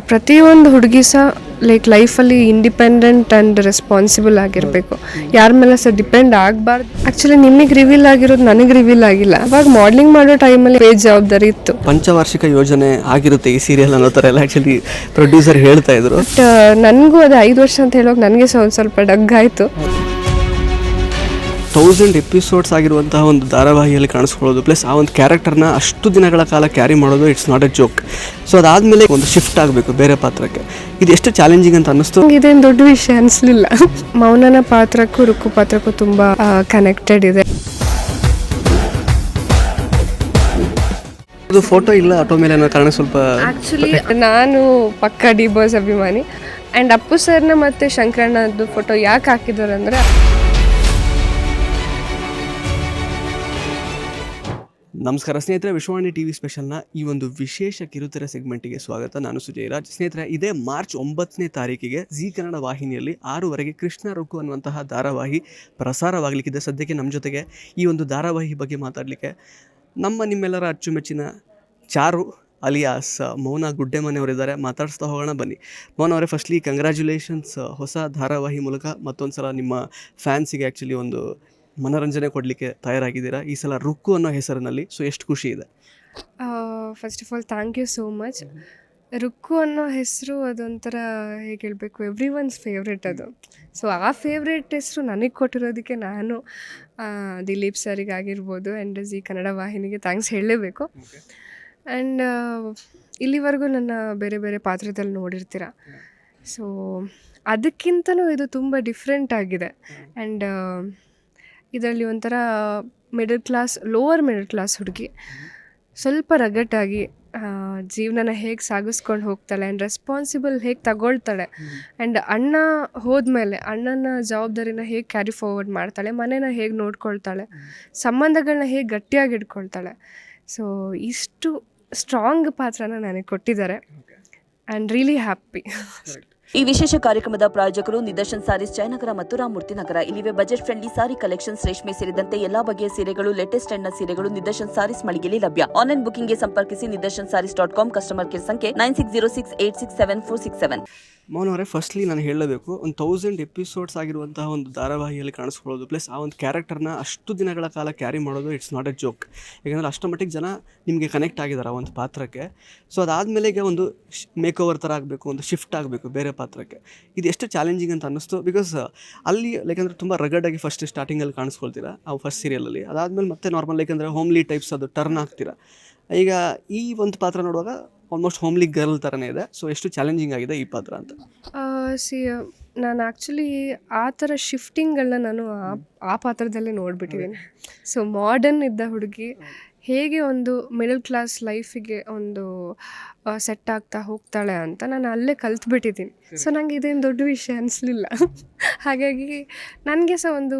ಪ್ರತಿಯೊಂದು ಹುಡುಗಿ ಸಹ ಲೈಫಲ್ಲಿ ಇಂಡಿಪೆಂಡೆಂಟ್ ಆ್ಯಂಡ್ ರೆಸ್ಪಾನ್ಸಿಬಲ್ ಆಗಿರಬೇಕು. ಯಾರ ಮೇಲೆ ಸಹ ಡಿಪೆಂಡ್ ಆಗಬಾರ್ದು. ಆ್ಯಕ್ಚುಲಿ ನಿಮಗೆ ರಿವೀಲ್ ಆಗಿರೋದು ನನಗೆ ರಿವೀಲ್ ಆಗಿಲ್ಲ. ಅವಾಗ ಮಾಡಲಿಂಗ್ ಮಾಡೋ ಟೈಮಲ್ಲಿ ಬೇಜವಾಬ್ದಾರಿ ಇತ್ತು. ಪಂಚವಾರ್ಷಿಕ ಯೋಜನೆ ಆಗಿರುತ್ತೆ ಈ ಸೀರಿಯಲ್ ಅನ್ನೋ ಥರ ಎಲ್ಲ ಆ್ಯಕ್ಚುಲಿ ಪ್ರೊಡ್ಯೂಸರ್ ಹೇಳ್ತಾ ಇದ್ರು. ಬಟ್ ನನಗೂ ಅದು 5 ವರ್ಷ ಅಂತ ಹೇಳೋಕೆ ನನಗೆ ಸಹ ಒಂದು ಸ್ವಲ್ಪ ಡಗ್ಗಾಯಿತು. 1000 ಎಪಿಸೋಡ್ಸ್ ಆಗಿರುವಂತಹ ಒಂದು ಧಾರಾವಾಹಿಯಲ್ಲಿ ಕಾಣಿಸ್ಕೊಳ್ಳೋದು, ಪ್ಲಸ್ ಆ ಒಂದು ಕ್ಯಾರೆಕ್ಟರ್ನ ಅಷ್ಟು ದಿನಗಳ ಕಾಲ ಕ್ಯಾರಿ ಮಾಡೋದು, it's not A joke. So ಅದಾದಮೇಲೆ ಒಂದು ಶಿಫ್ಟ್ ಆಗಬೇಕು ಬೇರೆ ಪಾತ್ರಕ್ಕೆ. ಇದು ಎಷ್ಟು ಚಾಲೆಂಜಿಂಗ್ ಅಂತ ಅನ್ನಿಸ್ತು? ಇದೇನು ದೊಡ್ಡ ವಿಷಯ ಅನಿಸ್ಲಿಲ್ಲ. ಮೌನನ ಪಾತ್ರಕ್ಕೂ ರುಕ್ಕು ಪಾತ್ರಕ್ಕೂ ತುಂಬ ಕನೆಕ್ಟೆಡ್ ಇದೆ. ಅದು ಫೋಟೋ ಇಲ್ಲ ಆಟೋ ಮೇಲೆ ಅನ್ನೋ ಕಾರಣ ಸ್ವಲ್ಪ. ಆ್ಯಕ್ಚುಲಿ ನಾನು ಪಕ್ಕ ಡಿ ಬಾಸ್ ಅಭಿಮಾನಿ. ಆ್ಯಂಡ್ ಅಪ್ಪು ಸರ್ನ ಮತ್ತು ಶಂಕರಣ್ಣದ್ದು ಫೋಟೋ ಯಾಕೆ ಹಾಕಿದ್ದಾರೆ ಅಂದರೆ, ನಮಸ್ಕಾರ ಸ್ನೇಹಿತರೆ, ವಿಶ್ವವಾಣಿ ಟಿ ವಿ ಸ್ಪೆಷಲ್ನ ಈ ಒಂದು ವಿಶೇಷ ಕಿರುತೆರೆ ಸೆಗ್ಮೆಂಟಿಗೆ ಸ್ವಾಗತ. ನಾನು ಸುಜಯ್ ರಾಜ್. ಸ್ನೇಹಿತರೆ, ಇದೇ ಮಾರ್ಚ್ 9ನೇ ತಾರೀಕಿಗೆ ಜಿ ಕನ್ನಡ ವಾಹಿನಿಯಲ್ಲಿ 6ವರೆಗೆ ಕೃಷ್ಣ ರುಕ್ಕು ಅನ್ನುವಂತಹ ಧಾರಾವಾಹಿ ಪ್ರಸಾರವಾಗಲಿಕ್ಕಿದೆ. ಸದ್ಯಕ್ಕೆ ನಮ್ಮ ಜೊತೆಗೆ ಈ ಒಂದು ಧಾರಾವಾಹಿ ಬಗ್ಗೆ ಮಾತಾಡಲಿಕ್ಕೆ ನಿಮ್ಮೆಲ್ಲರ ಅಚ್ಚುಮೆಚ್ಚಿನ ಚಾರು ಅಲಿಯಾಸ್ ಮೌನ ಗುಡ್ಡೆಮನೆಯವರಿದ್ದಾರೆ. ಮಾತಾಡಿಸ್ತಾ ಹೋಗೋಣ ಬನ್ನಿ. ಮೌನ ಅವರೇ, ಫಸ್ಟ್ಲಿ ಕಂಗ್ರ್ಯಾಚುಲೇಷನ್ಸ್. ಹೊಸ ಧಾರಾವಾಹಿ ಮೂಲಕ ಮತ್ತೊಂದು ಸಲ ನಿಮ್ಮ ಫ್ಯಾನ್ಸಿಗೆ ಆ್ಯಕ್ಚುಲಿ ಒಂದು ಮನೋರಂಜನೆ ಕೊಡಲಿಕ್ಕೆ ತಯಾರಾಗಿದ್ದೀರಾ ಈ ಸಲ ರುಕ್ಕು ಅನ್ನೋ ಹೆಸರಿನಲ್ಲಿ. ಸೊ ಎಷ್ಟು ಖುಷಿ ಇದೆ? First of all thank you so much. Rukku ಅನ್ನೋ ಹೆಸರು ಅದೊಂಥರ ಹೇಗೆ ಹೇಳಬೇಕು, ಎವ್ರಿ ಒನ್ಸ್ ಫೇವ್ರೇಟ್ ಅದು. ಸೊ ಆ ಫೇವ್ರೇಟ್ ಹೆಸರು ನನಗೆ ಕೊಟ್ಟಿರೋದಕ್ಕೆ ನಾನು ದಿಲೀಪ್ ಸರಿಗೆ ಆಗಿರ್ಬೋದು ಆ್ಯಂಡ್ ಜಿ ಕನ್ನಡ ವಾಹಿನಿಗೆ ಥ್ಯಾಂಕ್ಸ್ ಹೇಳಲೇಬೇಕು. ಆ್ಯಂಡ್ ಇಲ್ಲಿವರೆಗೂ ನನ್ನ ಬೇರೆ ಬೇರೆ ಪಾತ್ರದಲ್ಲಿ ನೋಡಿರ್ತೀರ. ಸೊ ಅದಕ್ಕಿಂತಲೂ ಇದು ತುಂಬ ಡಿಫ್ರೆಂಟ್ ಆಗಿದೆ. ಆ್ಯಂಡ್ ಇದರಲ್ಲಿ ಒಂಥರ ಲೋವರ್ ಮಿಡಲ್ ಕ್ಲಾಸ್ ಹುಡುಗಿ ಸ್ವಲ್ಪ ರಗಟ್ಟಾಗಿ ಜೀವನನ ಹೇಗೆ ಸಾಗಿಸ್ಕೊಂಡು ಹೋಗ್ತಾಳೆ ಆ್ಯಂಡ್ ರೆಸ್ಪಾನ್ಸಿಬಲ್ ಹೇಗೆ ತಗೊಳ್ತಾಳೆ. ಆ್ಯಂಡ್ ಅಣ್ಣ ಹೋದ್ಮೇಲೆ ಅಣ್ಣನ ಜವಾಬ್ದಾರಿನ ಹೇಗೆ ಕ್ಯಾರಿ ಫಾರ್ವರ್ಡ್ ಮಾಡ್ತಾಳೆ, ಮನೇನ ಹೇಗೆ ನೋಡ್ಕೊಳ್ತಾಳೆ, ಸಂಬಂಧಗಳನ್ನ ಹೇಗೆ ಗಟ್ಟಿಯಾಗಿ ಇಟ್ಕೊಳ್ತಾಳೆ. ಸೊ ಇಷ್ಟು ಸ್ಟ್ರಾಂಗ್ ಪಾತ್ರನ ನನಗೆ ಕೊಟ್ಟಿದ್ದಾರೆ. I am really happy. ಈ ವಿಶೇಷ ಕಾರ್ಯಕ್ರಮದ ಪ್ರಾಯೋಜಕರು ನಿದರ್ಶನ್ ಸಾರೀಸ್, ಜಯನಗರ ಮತ್ತು ರಾಮಮೂರ್ತಿ ನಗರ. ಇಲ್ಲಿವೆ ಬಜೆಟ್ ಫ್ರೆಂಡ್ಲಿ ಸಾರಿ ಕಲೆಕ್ಷನ್ಸ್, ರೇಷ್ಮೆ ಸೇರಿದಂತೆ ಎಲ್ಲಾ ಬಗೆಯ ಸೀರೆಗಳು, ಲೇಟೆಸ್ಟ್ ಟ್ರೆಂಡ್ನ ಸೀರೆಗಳು ನಿದರ್ಶನ್ ಸಾರೀಸ್ ಮಳಿಗೆಯಲ್ಲಿ ಲಭ್ಯ. ಆನ್ಲೈನ್ ಬುಕಿಂಗ್ಗೆ ಸಂಪರ್ಕಿಸಿ ನಿದರ್ಶನ್ sarees.com. ಕಸ್ಟಮರ್ ಕೇರ್ ಸಂಖ್ಯೆ 9606867467. ಮೌನ ಅವರೇ, ಫಸ್ಟ್ಲಿ ನಾನು ಹೇಳಬೇಕು, ಒಂದು 1000 ಎಪಿಸೋಡ್ಸ್ ಆಗಿರುವಂತಹ ಒಂದು ಧಾರಾವಾಹಿಯಲ್ಲಿ ಕಾಣಿಸ್ಕೊಳ್ಳೋದು, ಪ್ಲಸ್ ಆ ಒಂದು ಕ್ಯಾರೆಕ್ಟರ್ನ ಅಷ್ಟು ದಿನಗಳ ಕಾಲ ಕ್ಯಾರಿ ಮಾಡೋದು, ಇಟ್ಸ್ ನಾಟ್ ಎ ಜೋಕ್. ಯಾಕಂದರೆ ಅಷ್ಟು ಮಟ್ಟಿಗೆ ಜನ ನಿಮಗೆ ಕನೆಕ್ಟ್ ಆಗಿದ್ದಾರೆ ಆ ಒಂದು ಪಾತ್ರಕ್ಕೆ. ಸೊ ಅದಾದಮೇಲೆ ಈಗ ಒಂದು ಮೇಕ್ ಓವರ್ ಥರ ಆಗಬೇಕು, ಒಂದು ಶಿಫ್ಟ್ ಆಗಬೇಕು ಬೇರೆ ಪಾತ್ರಕ್ಕೆ. ಇದು ಎಷ್ಟು ಚಾಲೆಂಜಿಂಗ್ ಅಂತ ಅನ್ನಿಸ್ತು? ಬಿಕಾಸ್ ಅಲ್ಲಿ ಲೈಕಂದರೆ ತುಂಬ ರಗಡಾಗಿ ಫಸ್ಟ್ ಸ್ಟಾರ್ಟಿಂಗಲ್ಲಿ ಕಾಣಿಸ್ಕೊಳ್ತೀರಾ ಆ ಫಸ್ಟ್ ಸೀರಿಯಲಲ್ಲಿ. ಅದಾದಮೇಲೆ ಮತ್ತೆ ನಾರ್ಮಲ್ ಲೈಕಂದರೆ ಹೋಮ್ಲಿ ಟೈಪ್ಸ್ ಅದು ಟರ್ನ್ ಆಗ್ತೀರಾ. ಈಗ ಈ ಒಂದು ಪಾತ್ರ ನೋಡುವಾಗ ಆಲ್ಮೋಸ್ಟ್ ಹೋಮ್ಲಿ ಗರ್ಲ್ ಥರನೇ ಇದೆ. ಸೊ ಎಷ್ಟು ಚಾಲೆಂಜಿಂಗ್ ಆಗಿದೆ ಈ ಪಾತ್ರ ಅಂತ? ನಾನು ಆ್ಯಕ್ಚುಲಿ ಆ ಥರ ಶಿಫ್ಟಿಂಗ್ಗಳನ್ನ ನಾನು ಆ ಪಾತ್ರದಲ್ಲೇ ನೋಡಿಬಿಟ್ಟಿದ್ದೀನಿ. ಸೊ ಮಾಡರ್ನ್ ಇದ್ದ ಹುಡುಗಿ ಹೇಗೆ ಒಂದು ಮಿಡಲ್ ಕ್ಲಾಸ್ ಲೈಫಿಗೆ ಒಂದು ಸೆಟ್ ಆಗ್ತಾ ಹೋಗ್ತಾಳೆ ಅಂತ ನಾನು ಅಲ್ಲೇ ಕಲ್ತ್ಬಿಟ್ಟಿದ್ದೀನಿ. ಸೊ ನನಗೆ ಇದೇನು ದೊಡ್ಡ ವಿಷಯ ಅನಿಸ್ಲಿಲ್ಲ. ಹಾಗಾಗಿ ನನಗೆ ಸಹ ಒಂದು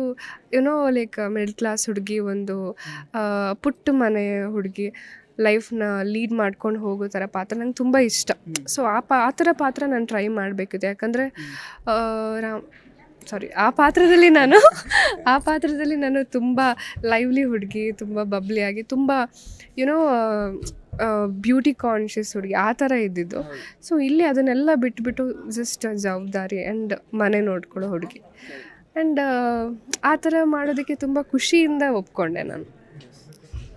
ಲೈಕ್ ಮಿಡಲ್ ಕ್ಲಾಸ್ ಹುಡುಗಿ, ಒಂದು ಪುಟ್ಟ ಮನೆ ಹುಡುಗಿ ಲೈಫ್ನ ಲೀಡ್ ಮಾಡ್ಕೊಂಡು ಹೋಗೋ ಥರ ಪಾತ್ರ ನಂಗೆ ತುಂಬ ಇಷ್ಟ. ಸೊ ಆ ಥರ ಪಾತ್ರ ನಾನು ಟ್ರೈ ಮಾಡಬೇಕಿದೆ. ಯಾಕಂದರೆ ಆ ಪಾತ್ರದಲ್ಲಿ ನಾನು ತುಂಬ ಲೈವ್ಲಿ ಹುಡುಗಿ, ತುಂಬ ಬಬ್ಲಿಯಾಗಿ, ತುಂಬ ಬ್ಯೂಟಿ ಕಾನ್ಷಿಯಸ್ ಹುಡುಗಿ ಆ ಥರ ಇದ್ದಿದ್ದು. ಸೊ ಇಲ್ಲಿ ಅದನ್ನೆಲ್ಲ ಬಿಟ್ಬಿಟ್ಟು ಜಸ್ಟ್ ಜವಾಬ್ದಾರಿ ಆ್ಯಂಡ್ ಮನೆ ನೋಡ್ಕೊಳ್ಳೋ ಹುಡುಗಿ. ಆ್ಯಂಡ್ ಆ ಥರ ಮಾಡೋದಕ್ಕೆ ತುಂಬ ಖುಷಿಯಿಂದ ಒಪ್ಕೊಂಡೆ ನಾನು.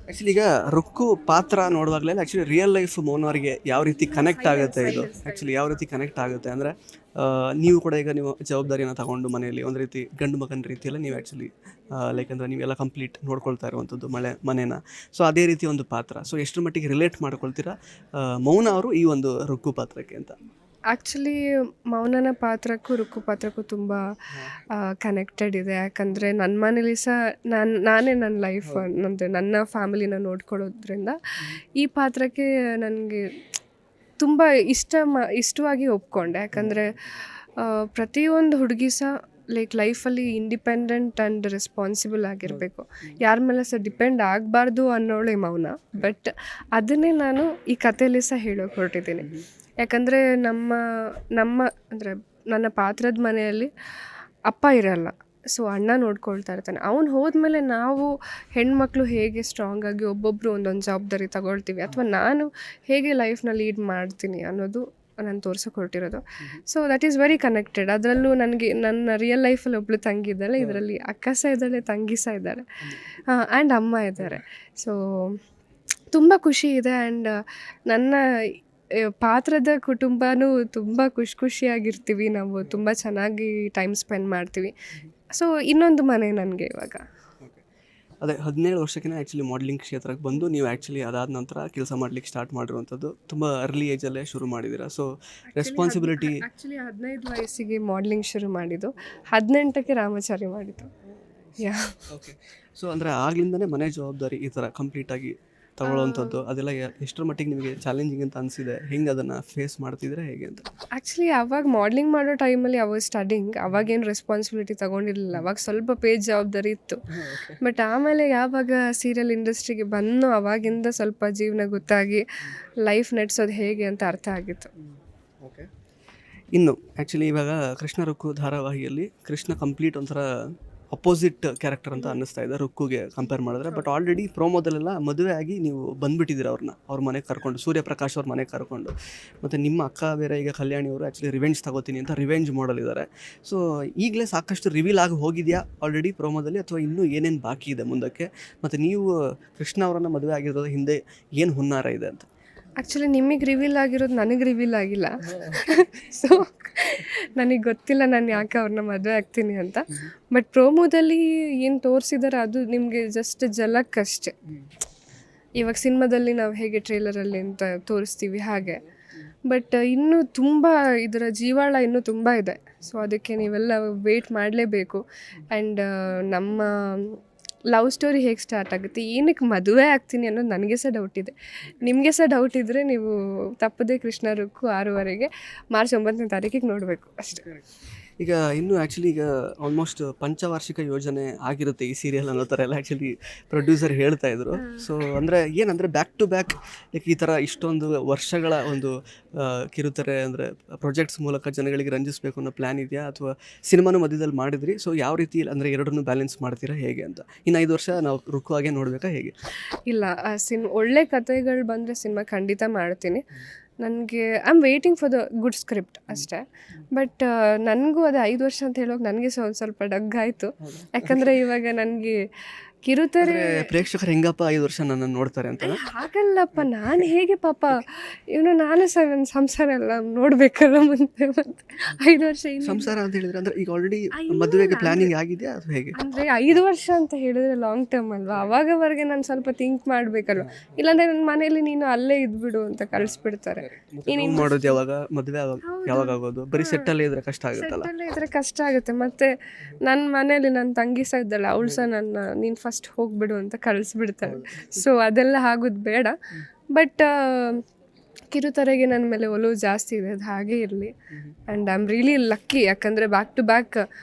ಆ್ಯಕ್ಚುಲಿ ಈಗ ರುಕ್ಕು ಪಾತ್ರ ನೋಡುವಾಗಲೇ ಆ್ಯಕ್ಚುಲಿ ರಿಯಲ್ ಲೈಫ್ ಮೌನವರಿಗೆ ಯಾವ ರೀತಿ ಕನೆಕ್ಟ್ ಆಗುತ್ತೆ, ಇದು ಆ್ಯಕ್ಚುಲಿ ಯಾವ ರೀತಿ ಕನೆಕ್ಟ್ ಆಗುತ್ತೆ ಅಂದರೆ, ನೀವು ಕೂಡ ಈಗ ನೀವು ಜವಾಬ್ದಾರಿಯನ್ನು ತಗೊಂಡು ಮನೆಯಲ್ಲಿ ಒಂದು ರೀತಿ ಗಂಡು ಮಗನ ರೀತಿಯಲ್ಲ ನೀವು ಆ್ಯಕ್ಚುಲಿ ಲೈಕ್ ಅಂದರೆ ನೀವೆಲ್ಲ ಕಂಪ್ಲೀಟ್ ನೋಡ್ಕೊಳ್ತಾ ಇರುವಂಥದ್ದು ಮನೇನ. ಸೊ ಅದೇ ರೀತಿ ಒಂದು ಪಾತ್ರ. ಸೊ ಎಷ್ಟರ ಮಟ್ಟಿಗೆ ರಿಲೇಟ್ ಮಾಡ್ಕೊಳ್ತೀರಾ ಮೌನ ಅವರು ಈ ಒಂದು ರುಕ್ಕು ಪಾತ್ರಕ್ಕೆ ಅಂತ? ಆ್ಯಕ್ಚುಲಿ ಮೌನನ ಪಾತ್ರಕ್ಕೂ ರುಕ್ಕು ಪಾತ್ರಕ್ಕೂ ತುಂಬ ಕನೆಕ್ಟೆಡ್ ಇದೆ. ಯಾಕಂದರೆ ನನ್ನ ಮನೇಲಿ ಸಹ ನಾನೇ ನನ್ನ ಲೈಫ್ ಅಂದರೆ ನನ್ನ ಫ್ಯಾಮಿಲಿನ ನೋಡ್ಕೊಳ್ಳೋದ್ರಿಂದ ಈ ಪಾತ್ರಕ್ಕೆ ನನಗೆ ತುಂಬ ಇಷ್ಟವಾಗಿ ಒಪ್ಕೊಂಡೆ. ಯಾಕಂದರೆ ಪ್ರತಿಯೊಂದು ಹುಡುಗಿ ಸಹ ಲೈಫಲ್ಲಿ ಇಂಡಿಪೆಂಡೆಂಟ್ ಆ್ಯಂಡ್ ರೆಸ್ಪಾನ್ಸಿಬಲ್ ಆಗಿರಬೇಕು. ಯಾರ ಮೇಲೆ ಸಹ ಡಿಪೆಂಡ್ ಆಗಬಾರ್ದು ಅನ್ನೋಳೆ ಮೌನ. ಬಟ್ ಅದನ್ನೇ ನಾನು ಈ ಕಥೆಯಲ್ಲಿ ಸಹ ಹೇಳೋಕೆ ಹೊರಟಿದ್ದೀನಿ. ಯಾಕಂದರೆ ಅಂದರೆ ನನ್ನ ಪಾತ್ರದ ಮನೆಯಲ್ಲಿ ಅಪ್ಪ ಇರಲ್ಲ. ಸೊ ಅಣ್ಣ ನೋಡ್ಕೊಳ್ತಾ ಇರ್ತಾನೆ. ಅವ್ನು ಹೋದ್ಮೇಲೆ ನಾವು ಹೆಣ್ಮಕ್ಳು ಹೇಗೆ ಸ್ಟ್ರಾಂಗಾಗಿ ಒಬ್ಬೊಬ್ಬರು ಒಂದೊಂದು ಜವಾಬ್ದಾರಿ ತಗೊಳ್ತೀವಿ, ಅಥವಾ ನಾನು ಹೇಗೆ ಲೈಫ್ನ ಲೀಡ್ ಮಾಡ್ತೀನಿ ಅನ್ನೋದು ನಾನು ತೋರ್ಸೋಕೆ ಹೊರಟಿರೋದು. So that is very connected. ಅದರಲ್ಲೂ ನನಗೆ ನನ್ನ ರಿಯಲ್ ಲೈಫಲ್ಲಿ ಒಬ್ಳು ತಂಗಿ ಇದ್ದಾಳೆ, ಇದರಲ್ಲಿ ಅಕ್ಕ ಸಹ ಇದ್ದಾಳೆ, ತಂಗಿ ಸಹ ಇದ್ದಾಳೆ, ಆ್ಯಂಡ್ ಅಮ್ಮ ಇದ್ದಾರೆ. ಸೊ ತುಂಬ ಖುಷಿ ಇದೆ. ಆ್ಯಂಡ್ ನನ್ನ ಪಾತ್ರದ ಕುಟುಂಬನೂ ತುಂಬ ಖುಷಿಯಾಗಿರ್ತೀವಿ ನಾವು, ತುಂಬ ಚೆನ್ನಾಗಿ ಟೈಮ್ ಸ್ಪೆಂಡ್ ಮಾಡ್ತೀವಿ. ಸೊ ಇನ್ನೊಂದು ಮನೆ ನನಗೆ ಇವಾಗ. ಅದೇ 17 ವರ್ಷಕ್ಕೆ ಆ್ಯಕ್ಚುಲಿ ಮಾಡಲಿಂಗ್ ಕ್ಷೇತ್ರಕ್ಕೆ ಬಂದು ನೀವು ಆ್ಯಕ್ಚುಲಿ ಅದಾದ ನಂತರ ಕೆಲಸ ಮಾಡ್ಲಿಕ್ಕೆ ಸ್ಟಾರ್ಟ್ ಮಾಡಿರುವಂಥದ್ದು ತುಂಬ ಅರ್ಲಿ ಏಜಲ್ಲೇ ಶುರು ಮಾಡಿದ್ದೀರಾ. ಸೊ ರೆಸ್ಪಾನ್ಸಿಬಿಲಿಟಿ ಆ್ಯಕ್ಚುಲಿ 15 ವಯಸ್ಸಿಗೆ ಮಾಡಲಿಂಗ್ ಶುರು ಮಾಡಿದ್ದು, 18ಕ್ಕೆ ರಾಮಚಾರಿ ಮಾಡಿದ್ದು. ಯಾ ಓಕೆ. ಸೊ ಅಂದರೆ ಆಗ್ಲಿಂದನೇ ಮನೆ ಜವಾಬ್ದಾರಿ ಈ ಥರ ಕಂಪ್ಲೀಟಾಗಿ ತಗೊಳ್ಳೋವಂಥದ್ದು ಅದೆಲ್ಲ ಎಷ್ಟರ ಮಟ್ಟಿಗೆ ನಿಮಗೆ ಚಾಲೆಂಜಿಂಗ್ ಅಂತ ಅನಿಸಿದೆ? ಹೆಂಗೆ ಅದನ್ನು ಫೇಸ್ ಮಾಡ್ತಿದ್ರೆ ಹೇಗೆ ಅಂತ? ಆ್ಯಕ್ಚುಲಿ ಅವಾಗ ಮಾಡಲಿಂಗ್ ಮಾಡೋ ಟೈಮಲ್ಲಿ ಸ್ಟಡಿಂಗ್, ಅವಾಗೇನು ರೆಸ್ಪಾನ್ಸಿಬಿಲಿಟಿ ತೊಗೊಂಡಿರಲಿಲ್ಲ, ಅವಾಗ ಸ್ವಲ್ಪ ಪೇಜ್ ಜವಾಬ್ದಾರಿ ಇತ್ತು. ಬಟ್ ಆಮೇಲೆ ಯಾವಾಗ ಸೀರಿಯಲ್ ಇಂಡಸ್ಟ್ರಿಗೆ ಬಂದು ಅವಾಗಿಂದ ಸ್ವಲ್ಪ ಜೀವನ ಗೊತ್ತಾಗಿ ಲೈಫ್ ನಡೆಸೋದು ಹೇಗೆ ಅಂತ ಅರ್ಥ ಆಗಿತ್ತು. ಓಕೆ. ಇನ್ನು ಆ್ಯಕ್ಚುಲಿ ಇವಾಗ ಕೃಷ್ಣ ರುಕ್ಕು ಧಾರಾವಾಹಿಯಲ್ಲಿ ಕೃಷ್ಣ ಕಂಪ್ಲೀಟ್ ಒಂಥರ ಅಪೋಸಿಟ್ ಕ್ಯಾರೆಕ್ಟರ್ ಅಂತ ಅನ್ನಿಸ್ತಾ ಇದೆ ರುಕ್ಕುಗೆ ಕಂಪೇರ್ ಮಾಡಿದ್ರೆ. ಬಟ್ ಆಲ್ರೆಡಿ ಪ್ರೋಮೋದಲ್ಲೆಲ್ಲ ಮದುವೆ ಆಗಿ ನೀವು ಬಂದುಬಿಟ್ಟಿದ್ದೀರ ಅವ್ರ ಮನೆಗೆ ಕರ್ಕೊಂಡು, ಸೂರ್ಯಪ್ರಕಾಶ್ ಅವ್ರ ಮನೆಗೆ ಕರ್ಕೊಂಡು. ಮತ್ತು ನಿಮ್ಮ ಅಕ್ಕ ಬೇರೆ ಈಗ ಕಲ್ಯಾಣಿ ಅವರು ಆ್ಯಕ್ಚುಲಿ ರಿವೆಂಜ್ ತಗೋತೀನಿ ಅಂತ ರಿವೆಂಜ್ ಮಾಡಲಿದ್ದಾರೆ. ಸೊ ಈಗಲೇ ಸಾಕಷ್ಟು ರಿವೀಲ್ ಆಗಿ ಹೋಗಿದೆಯಾ ಆಲ್ರೆಡಿ ಪ್ರೋಮೋದಲ್ಲಿ, ಅಥವಾ ಇನ್ನೂ ಏನೇನು ಬಾಕಿ ಇದೆ ಮುಂದಕ್ಕೆ? ಮತ್ತು ನೀವು ಕೃಷ್ಣ ಅವರನ್ನು ಮದುವೆ ಆಗಿರೋದ್ರ ಹಿಂದೆ ಏನು ಹುನ್ನಾರ ಇದೆ ಅಂತ? ಆ್ಯಕ್ಚುಲಿ ನಿಮಗೆ ರಿವೀಲ್ ಆಗಿರೋದು ನನಗೆ ರಿವೀಲ್ ಆಗಿಲ್ಲ. ಸೊ ನನಗೆ ಗೊತ್ತಿಲ್ಲ ನಾನು ಯಾಕೆ ಅವ್ರನ್ನ ಮದುವೆ ಆಗ್ತೀನಿ ಅಂತ. ಬಟ್ ಪ್ರೋಮೋದಲ್ಲಿ ಏನು ತೋರಿಸಿದಾರೆ ಅದು ನಿಮಗೆ ಜಸ್ಟ್ ಜಲಕ್ಕಷ್ಟೆ. ಇವಾಗ ಸಿನಿಮಾದಲ್ಲಿ ನಾವು ಹೇಗೆ ಟ್ರೇಲರಲ್ಲಿ ಅಂತ ತೋರಿಸ್ತೀವಿ ಹಾಗೆ. ಬಟ್ ಇನ್ನೂ ತುಂಬ ಇದರ ಜೀವಾಳ ಇನ್ನೂ ತುಂಬ ಇದೆ. ಸೊ ಅದಕ್ಕೆ ನೀವೆಲ್ಲ ವೆಯ್ಟ್ ಮಾಡಲೇಬೇಕು. ಆ್ಯಂಡ್ ನಮ್ಮ ಲವ್ ಸ್ಟೋರಿ ಹೇಗೆ ಸ್ಟಾರ್ಟ್ ಆಗುತ್ತೆ, ಏನಕ್ಕೆ ಮದುವೆ ಆಗ್ತೀನಿ ಅನ್ನೋದು ನನಗೆ ಸಹ ಡೌಟ್ ಇದೆ. ನಿಮಗೆ ಸಹ ಡೌಟ್ ಇದ್ದರೆ ನೀವು ತಪ್ಪದೇ ಕೃಷ್ಣ ರುಕ್ಕು 6 ಮಾರ್ಚ್ 9ನೇ ತಾರೀಕಿಗೆ ನೋಡಬೇಕು ಅಷ್ಟೇ. ಈಗ ಇನ್ನೂ ಆ್ಯಕ್ಚುಲಿ ಈಗ ಆಲ್ಮೋಸ್ಟ್ ಪಂಚವಾರ್ಷಿಕ ಯೋಜನೆ ಆಗಿರುತ್ತೆ ಈ ಸೀರಿಯಲ್ ಅನ್ನೋ ಥರ ಎಲ್ಲ ಆ್ಯಕ್ಚುಲಿ ಪ್ರೊಡ್ಯೂಸರ್ ಹೇಳ್ತಾ ಇದ್ರು. ಸೊ ಅಂದರೆ ಏನಂದರೆ ಬ್ಯಾಕ್ ಟು ಬ್ಯಾಕ್ ಈ ಥರ ಇಷ್ಟೊಂದು ವರ್ಷಗಳ ಒಂದು ಕಿರುತೆರೆ ಅಂದರೆ ಪ್ರಾಜೆಕ್ಟ್ಸ್ ಮೂಲಕ ಜನಗಳಿಗೆ ರಂಜಿಸಬೇಕು ಅನ್ನೋ ಪ್ಲ್ಯಾನ್ ಇದೆಯಾ, ಅಥವಾ ಸಿನಿಮಾನು ಮಧ್ಯದಲ್ಲಿ ಮಾಡಿದ್ರಿ? ಸೊ ಯಾವ ರೀತಿ ಅಂದರೆ ಎರಡನ್ನೂ ಬ್ಯಾಲೆನ್ಸ್ ಮಾಡ್ತೀರಾ ಹೇಗೆ ಅಂತ? ಇನ್ನು 5 ವರ್ಷ ನಾವು ರುಕ್ಕುವಾಗೆ ನೋಡಬೇಕಾ ಹೇಗೆ? ಇಲ್ಲ, ಒಳ್ಳೆ ಕಥೆಗಳು ಬಂದರೆ ಸಿನಿಮಾ ಖಂಡಿತ ಮಾಡ್ತೀನಿ. ನನಗೆ I am waiting for the good script ಅಷ್ಟೇ. ಬಟ್ ನನಗೂ ಅದು 5 ವರ್ಷ ಅಂತ ಹೇಳೋಕೆ ನನಗೆ ಸಹ ಒಂದು ಸ್ವಲ್ಪ ಡಗ್ಗಾಯಿತು. ಯಾಕಂದರೆ ಇವಾಗ ನನಗೆ ಕಿರುತೆರೆ ಪ್ರೇಕ್ಷಕರು ಹೆಂಗಪ್ಪ 5 ವರ್ಷ ನನ್ನನ್ನು ನೋಡ್ತಾರೆ ಅಂತ? ಹಾಗಲ್ಲಪ್ಪ, ನಾನು ಹೇಗೆ ಪಾಪ ನಾನು ಸಹ ನನ್ನ ಸಂಸಾರ ಎಲ್ಲ ನೋಡಬೇಕಲ್ಲ ಮುಂದೆ. ಮತ್ತೆ 5 ವರ್ಷ ಸಂಸಾರ ಅಂತ ಹೇಳಿದ್ರೆ ಅಂದರೆ ಈಗ ಆಲ್ರೆಡಿ ಮದುವೆಗೆ ಪ್ಲಾನಿಂಗ್ ಆಗಿದೆಯಾ ಅಥವಾ ಹೇಗೆ? ಅಂದರೆ 5 ವರ್ಷ ಅಂತ ಹೇಳಿದ್ರೆ ಲಾಂಗ್ ಟರ್ಮ್ ಅಲ್ವಾ, ಅವಾಗವರೆಗೆ ನಾನು ಸ್ವಲ್ಪ ಥಿಂಕ್ ಮಾಡಬೇಕಲ್ವ. ಇಲ್ಲಾಂದರೆ ನನ್ನ ಮನೇಲಿ ನೀನು ಅಲ್ಲೇ ಇದ್ಬಿಡು ಅಂತ ಕಳಿಸ್ಬಿಡ್ತಾರೆ. ಮಾಡೋದು ಯಾವಾಗ, ಮದುವೆ ಯಾವಾಗ ಆಗೋದು? ಬರೀ ಸೆಟ್ಟಲ್ಲೇ ಇದ್ರೆ ಕಷ್ಟ ಆಗುತ್ತಲ್ಲ. ಸೆಟ್ಟಲ್ಲೇ ಇದ್ರೆ ಕಷ್ಟ ಆಗುತ್ತೆ. ಮತ್ತು ನನ್ನ ಮನೇಲಿ ನನ್ನ ತಂಗಿ ಸಹ ಇದ್ದಾಳೆ, ಅವಳು ಸಹ ನೀನು ಫಸ್ಟ್ ಹೋಗ್ಬಿಡು ಅಂತ ಕಳಿಸ್ಬಿಡ್ತಾಳೆ. ಸೊ ಅದೆಲ್ಲ ಆಗೋದು ಬೇಡ. ಬಟ್ ಕಿರುತೆರೆಗೆ ನನ್ನ ಮೇಲೆ ಒಲವು ಜಾಸ್ತಿ ಇದೆ, ಅದು ಹಾಗೇ ಇರಲಿ. And I am really lucky, ಯಾಕಂದರೆ ಬ್ಯಾಕ್ ಟು ಬ್ಯಾಕ್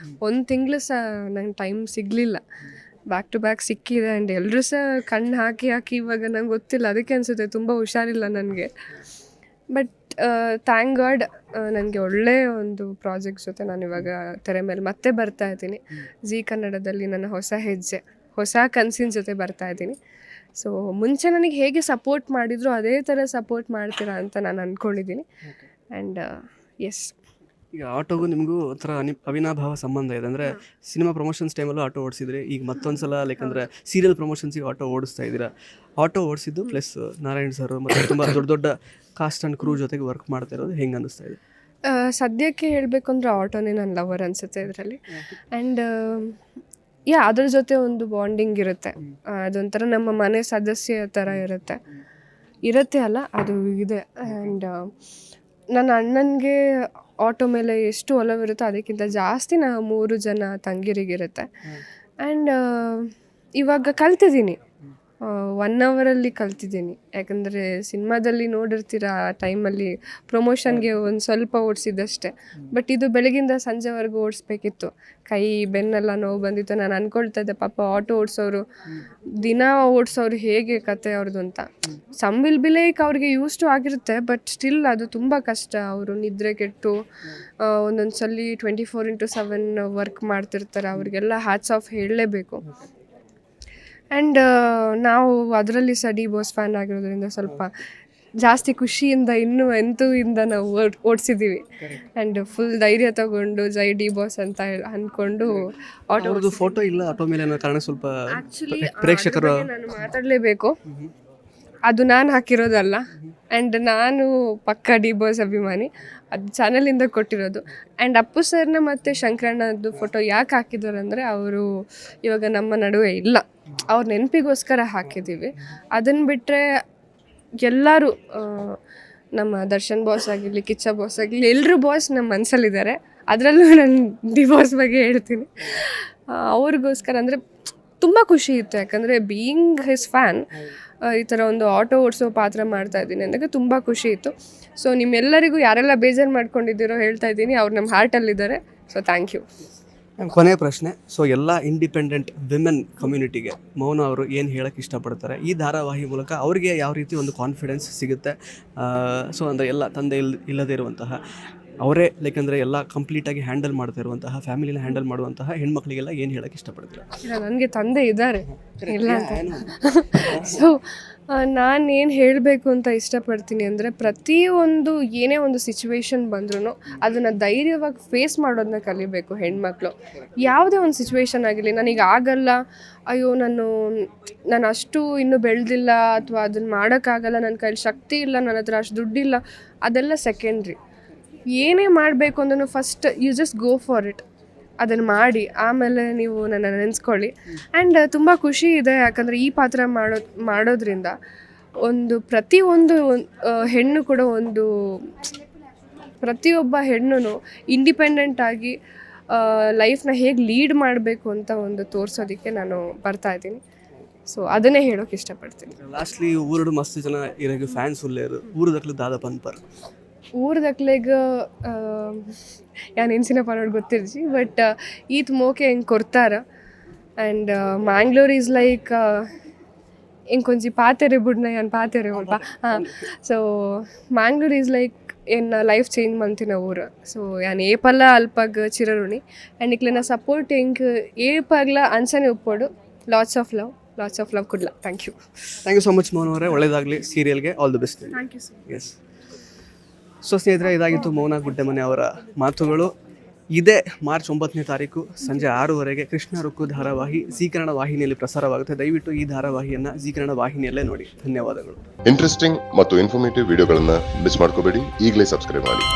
1 ತಿಂಗಳು ಸಹ ನಂಗೆ ಟೈಮ್ ಸಿಗಲಿಲ್ಲ. ಬ್ಯಾಕ್ ಟು ಬ್ಯಾಕ್ ಸಿಕ್ಕಿದೆ. ಆ್ಯಂಡ್ ಎಲ್ಲರೂ ಸಹ ಕಣ್ಣು ಹಾಕಿ ಇವಾಗ ನಂಗೆ ಗೊತ್ತಿಲ್ಲ, ಅದಕ್ಕೆ ಅನಿಸುತ್ತೆ ತುಂಬ ಹುಷಾರಿಲ್ಲ ನನಗೆ. ಬಟ್ ಥ್ಯಾಂಕ್ ಗಾಡ್ ನನಗೆ ಒಳ್ಳೆಯ ಒಂದು ಪ್ರಾಜೆಕ್ಟ್ ಜೊತೆ ನಾನು ಇವಾಗ ತೆರೆ ಮೇಲೆ ಮತ್ತೆ ಬರ್ತಾ ಇದ್ದೀನಿ. ಜೀ ಕನ್ನಡದಲ್ಲಿ ನನ್ನ ಹೊಸ ಹೆಜ್ಜೆ, ಹೊಸ ಕನಸಿನ ಜೊತೆ ಬರ್ತಾ ಇದ್ದೀನಿ. ಸೊ ಮುಂಚೆ ನನಗೆ ಹೇಗೆ ಸಪೋರ್ಟ್ ಮಾಡಿದ್ರು ಅದೇ ಥರ ಸಪೋರ್ಟ್ ಮಾಡ್ತೀರಾ ಅಂತ ನಾನು ಅಂದ್ಕೊಂಡಿದ್ದೀನಿ. ಆ್ಯಂಡ್ ಎಸ್, ಈಗ ಆಟೋಗೂ ನಿಮಗೂ ಒಂಥರ ಅವಿನಾಭಾವ ಸಂಬಂಧ ಇದೆ. ಅಂದರೆ ಸಿನಿಮಾ ಪ್ರಮೋಷನ್ಸ್ ಟೈಮಲ್ಲೂ ಆಟೋ ಓಡಿಸಿದ್ರಿ, ಈಗ ಮತ್ತೊಂದು ಸಲ ಲೈಕ್ ಅಂದರೆ ಸೀರಿಯಲ್ ಪ್ರಮೋಷನ್ಸಿಗೆ ಆಟೋ ಓಡಿಸ್ತಾ ಇದ್ದೀರಾ. ಆಟೋ ಓಡಿಸಿದ್ದು ಪ್ಲಸ್ ನಾರಾಯಣ್ ಸರ್ ಮತ್ತು ತುಂಬ ದೊಡ್ಡ ದೊಡ್ಡ ಕಾಸ್ಟ್ ಆ್ಯಂಡ್ ಕ್ರೂ ಜೊತೆಗೆ ವರ್ಕ್ ಮಾಡ್ತಾ ಇರೋದು ಹೆಂಗೆ ಅನ್ನಿಸ್ತಾ ಇದೆ? ಸದ್ಯಕ್ಕೆ ಹೇಳಬೇಕು ಅಂದರೆ ಆಟೋನೇ ನನ್ನ ಲವರ್ ಅನಿಸುತ್ತೆ ಇದರಲ್ಲಿ. ಆ್ಯಂಡ್ ಅದ್ರ ಜೊತೆ ಒಂದು ಬಾಂಡಿಂಗ್ ಇರುತ್ತೆ, ಅದೊಂಥರ ನಮ್ಮ ಮನೆ ಸದಸ್ಯ ಥರ ಇರುತ್ತೆ ಅಲ್ಲ, ಅದು ಇದೆ. ಆ್ಯಂಡ್ ನನ್ನ ಅಣ್ಣನಿಗೆ ಆಟೋ ಮೇಲೆ ಎಷ್ಟು ಒಲವಿರುತ್ತೋ ಅದಕ್ಕಿಂತ ಜಾಸ್ತಿ ನಾವು 3 ಜನ ತಂಗಿರಿಗಿರುತ್ತೆ. ಆ್ಯಂಡ್ ಇವಾಗ ಕಲ್ತಿದ್ದೀನಿ, 1 ಅವರಲ್ಲಿ ಕಲ್ತಿದ್ದೀನಿ. ಯಾಕಂದರೆ ಸಿನಿಮಾದಲ್ಲಿ ನೋಡಿರ್ತೀರ ಆ ಟೈಮಲ್ಲಿ ಪ್ರಮೋಷನ್ಗೆ ಒಂದು ಸ್ವಲ್ಪ ಓಡಿಸಿದ್ದಷ್ಟೇ. ಬಟ್ ಇದು ಬೆಳಗಿಂದ ಸಂಜೆವರೆಗೂ ಓಡಿಸ್ಬೇಕಿತ್ತು, ಕೈ ಬೆನ್ನೆಲ್ಲ ನೋವು ಬಂದಿತ್ತು. ನಾನು ಅಂದ್ಕೊಳ್ತಾ ಇದ್ದೆ ಪಾಪ ಆಟೋ ಓಡಿಸೋರು, ದಿನ ಓಡಿಸೋರು ಹೇಗೆ ಕತೆ ಅವ್ರದ್ದು ಅಂತ. ಸಮ್ ವಿಲ್ ಬಿ ಲೈಕ್ ಅವ್ರಿಗೆ ಯೂಸ್ ಟು ಆಗಿರುತ್ತೆ, ಬಟ್ ಸ್ಟಿಲ್ ಅದು ತುಂಬ ಕಷ್ಟ. ಅವರು ನಿದ್ರೆ ಕೆಟ್ಟು ಒಂದೊಂದು ಸಲ 24/7 ವರ್ಕ್ ಮಾಡ್ತಿರ್ತಾರೆ, ಅವ್ರಿಗೆಲ್ಲ ಹ್ಯಾಟ್ಸ್ ಆಫ್ ಹೇಳಲೇಬೇಕು. ಆ್ಯಂಡ್ ನಾವು ಅದರಲ್ಲಿ ಸಹ ಡಿ ಬಾಸ್ ಫ್ಯಾನ್ ಆಗಿರೋದ್ರಿಂದ ಸ್ವಲ್ಪ ಜಾಸ್ತಿ ಖುಷಿಯಿಂದ ಇನ್ನೂ ಇಂದ ನಾವು ಓಡಿಸಿದ್ದೀವಿ ಆ್ಯಂಡ್ ಫುಲ್ ಧೈರ್ಯ ತಗೊಂಡು ಜೈ ಡಿ ಬಾಸ್ ಅಂತ ಅಂದ್ಕೊಂಡು ಆಟೋ ಅವ್ರದ್ದು ಫೋಟೋ ಇಲ್ಲ ಆಟೋ ಮೇಲೆ ಅನ್ನೋ ಕಾರಣ ಸ್ವಲ್ಪ ಆ್ಯಕ್ಚುಲಿ ಪ್ರೇಕ್ಷಕರು ನಾನು ಮಾತಾಡಲೇಬೇಕು. ಅದು ನಾನು ಹಾಕಿರೋದಲ್ಲ ಆ್ಯಂಡ್ ನಾನು ಪಕ್ಕ ಡಿ ಬಾಸ್ ಅಭಿಮಾನಿ, ಅದು ಚಾನಲಿಂದ ಕೊಟ್ಟಿರೋದು. ಆ್ಯಂಡ್ ಅಪ್ಪು ಸರ್ನ ಮತ್ತು ಶಂಕರಣ್ಣದ್ದು ಫೋಟೋ ಯಾಕೆ ಹಾಕಿದ್ದಾರೆ ಅಂದರೆ ಅವರು ಇವಾಗ ನಮ್ಮ ನಡುವೆ ಇಲ್ಲ, ಅವ್ರ ನೆನಪಿಗೋಸ್ಕರ ಹಾಕಿದ್ದೀವಿ. ಅದನ್ನು ಬಿಟ್ಟರೆ ಎಲ್ಲರೂ ನಮ್ಮ ದರ್ಶನ್ ಬಾಸ್ ಆಗಿರಲಿ, ಕಿಚ್ಚ ಬಾಸ್ ಆಗಿರಲಿ, ಎಲ್ಲರೂ ಬಾಸ್ ನಮ್ಮ ಮನಸ್ಸಲ್ಲಿದ್ದಾರೆ. ಅದರಲ್ಲೂ ನಾನು ಡಿ ಬಾಸ್ ಬಗ್ಗೆ ಹೇಳ್ತೀನಿ. ಅವ್ರಿಗೋಸ್ಕರ ಅಂದರೆ ತುಂಬ ಖುಷಿ ಇತ್ತು, ಯಾಕಂದರೆ ಬೀಯಿಂಗ್ ಹಿಸ್ ಫ್ಯಾನ್ ಈ ಥರ ಒಂದು ಆಟೋ ಓಡಿಸೋ ಪಾತ್ರ ಮಾಡ್ತಾ ಇದ್ದೀನಿ ಅಂದಾಗ ತುಂಬ ಖುಷಿ ಇತ್ತು. ಸೊ ನಿಮ್ಮೆಲ್ಲರಿಗೂ ಯಾರೆಲ್ಲ ಬೇಜಾರು ಮಾಡ್ಕೊಂಡಿದ್ದೀರೋ ಹೇಳ್ತಾ ಇದ್ದೀನಿ, ಅವ್ರು ನಮ್ಮ ಹಾರ್ಟಲ್ಲಿದ್ದಾರೆ. So thank you. ಕೊನೆಯ ಪ್ರಶ್ನೆ, ಸೊ ಎಲ್ಲ ಇಂಡಿಪೆಂಡೆಂಟ್ ವಿಮೆನ್ ಕಮ್ಯುನಿಟಿಗೆ ಮೌನ ಅವರು ಏನು ಹೇಳೋಕ್ಕೆ ಇಷ್ಟಪಡ್ತಾರೆ? ಈ ಧಾರಾವಾಹಿ ಮೂಲಕ ಅವರಿಗೆ ಯಾವ ರೀತಿ ಒಂದು ಕಾನ್ಫಿಡೆನ್ಸ್ ಸಿಗುತ್ತೆ? ಸೊ ಅಂದರೆ ಎಲ್ಲ ತಂದೆ ಇಲ್ಲದೇ ಇರುವಂತಹ ಅವರೇ ಅಂದರೆ ಎಲ್ಲ ಕಂಪ್ಲೀಟಾಗಿ ಹ್ಯಾಂಡಲ್ ಮಾಡ್ತಾ ಇರುವಂತಹ ಫ್ಯಾಮಿಲಿನ ಹ್ಯಾಂಡಲ್ ಮಾಡುವಂತಹ ಹೆಣ್ಮಕ್ಳಿಗೆಲ್ಲ ಏನು ಹೇಳೋಕ್ಕೆ ಇಷ್ಟಪಡ್ತಾರೆ? ನನಗೆ ತಂದೆ ಇದ್ದಾರೆ, ಇಲ್ಲ ಅಂತ. ಸೊ ನಾನು ಏನು ಹೇಳಬೇಕು ಅಂತ ಇಷ್ಟಪಡ್ತೀನಿ ಅಂದರೆ, ಪ್ರತಿಯೊಂದು ಏನೇ ಒಂದು ಸಿಚುವೇಶನ್ ಬಂದ್ರೂ ಅದನ್ನು ಧೈರ್ಯವಾಗಿ ಫೇಸ್ ಮಾಡೋದನ್ನ ಕಲಿಬೇಕು ಹೆಣ್ಮಕ್ಳು. ಯಾವುದೇ ಒಂದು ಸಿಚುವೇಶನ್ ಆಗಿರಲಿ, ನನಗೆ ಆಗಲ್ಲ, ಅಯ್ಯೋ ನಾನು ಅಷ್ಟು ಇನ್ನೂ ಬೆಳೆದಿಲ್ಲ, ಅಥವಾ ಅದನ್ನು ಮಾಡೋಕ್ಕಾಗಲ್ಲ, ನನ್ನ ಕೈಲಿ ಶಕ್ತಿ ಇಲ್ಲ, ನನ್ನ ಹತ್ರ ಅಷ್ಟು ದುಡ್ಡಿಲ್ಲ, ಅದೆಲ್ಲ ಸೆಕೆಂಡ್ರಿ. ಏನೇ ಮಾಡಬೇಕು ಅಂದ್ರೂ first you just go for it, ಅದನ್ನು ಮಾಡಿ ಆಮೇಲೆ ನೀವು ನನ್ನ ನೆನೆಸ್ಕೊಳ್ಳಿ. ಆ್ಯಂಡ್ ತುಂಬ ಖುಷಿ ಇದೆ, ಯಾಕಂದರೆ ಈ ಪಾತ್ರ ಮಾಡೋದ್ರಿಂದ ಪ್ರತಿಯೊಂದು ಹೆಣ್ಣು ಕೂಡ ಪ್ರತಿಯೊಬ್ಬ ಹೆಣ್ಣು ಇಂಡಿಪೆಂಡೆಂಟಾಗಿ ಲೈಫ್ನ ಹೇಗೆ ಲೀಡ್ ಮಾಡಬೇಕು ಅಂತ ತೋರಿಸೋದಕ್ಕೆ ನಾನು ಬರ್ತಾಯಿದ್ದೀನಿ. ಸೊ ಅದನ್ನೇ ಹೇಳೋಕೆ ಇಷ್ಟಪಡ್ತೀನಿ. ಲಾಸ್ಟ್ಲಿ ಊರಡು ಮಸ್ತ್ ಜನ ಇರೋದು ಫ್ಯಾನ್ಸ್ ಉಳ್ಳೇರು ಊರದಕ್ಲು ದಾದ ಪನ್ಪರ್ ಊರ್ದಕ್ಲೆಗ್ ಯಾನ್ ಎನ್ಸಿನ ಪನ್ನೋಡು ಗೊತ್ತಿರ್ಜಿ, ಬಟ್ ಈತ್ ಮೋಕೆ ಹೆಂಗೆ ಕೊಡ್ತಾರ. ಆ್ಯಂಡ್ ಮ್ಯಾಂಗ್ಳೂರ್ ಈಸ್ ಲೈಕ್ ಇಂಕೊಂಚಿ ಪಾತೆರೆ ಬುಡ್ನ ಯಾನ್ ಪಾತೆರೆ ಒಲ್ಪ. ಸೊ ಮ್ಯಾಂಗ್ಳೂರ್ ಈಸ್ ಲೈಕ್ ಏನು ಲೈಫ್ ಚೇಂಜ್ ಮಂತಿನ ಊರು. ಸೊ ಯಾನ್ ಏಪಲ್ಲ ಅಲ್ಪಾಗ ಚಿರರುಣಿ ಆ್ಯಂಡ್ ಇಕ್ಲೆನ ಸಪೋರ್ಟ್ ಹೆಂಗೆ ಏಪಾಗ್ಲ ಅನ್ಸನೆ ಉಪ್ಪೋಡು. Lots of love Kudla. Thank you so much Mouna ಅವರೇ, ಒಳ್ಳೆಯದಾಗಲಿ ಸೀರಿಯಲ್ಗೆ, all the best. Thank you so much. Yes. So ಸ್ನೇಹಿತರೆ, ಇದಾಗಿತ್ತು ಮೌನ ಗುಡ್ಡೆಮನೆ ಅವರ ಮಾತುಗಳು. ಇದೇ ಮಾರ್ಚ್ 9ನೇ ತಾರೀಕು ಸಂಜೆ 6:00 ಕೃಷ್ಣ ರುಕ್ಕು ಧಾರಾವಾಹಿ ಜೀ ಕನ್ನಡ ವಾಹಿನಿಯಲ್ಲಿ ಪ್ರಸಾರವಾಗುತ್ತೆ. ದಯವಿಟ್ಟು ಈ ಧಾರಾವಾಹಿಯನ್ನು ಜೀ ಕನ್ನಡ ವಾಹಿನಿಯಲ್ಲೇ ನೋಡಿ. ಧನ್ಯವಾದಗಳು. ಇಂಟ್ರೆಸ್ಟಿಂಗ್ ಮತ್ತು ಇನ್ಫಾರ್ಮೇಟಿವ್ ವಿಡಿಯೋಗಳನ್ನು ಮಿಸ್ ಮಾಡ್ಕೋಬೇಡಿ. ಈಗಲೇ ಸಬ್ಸ್ಕ್ರೈಬ್ ಮಾಡಿ.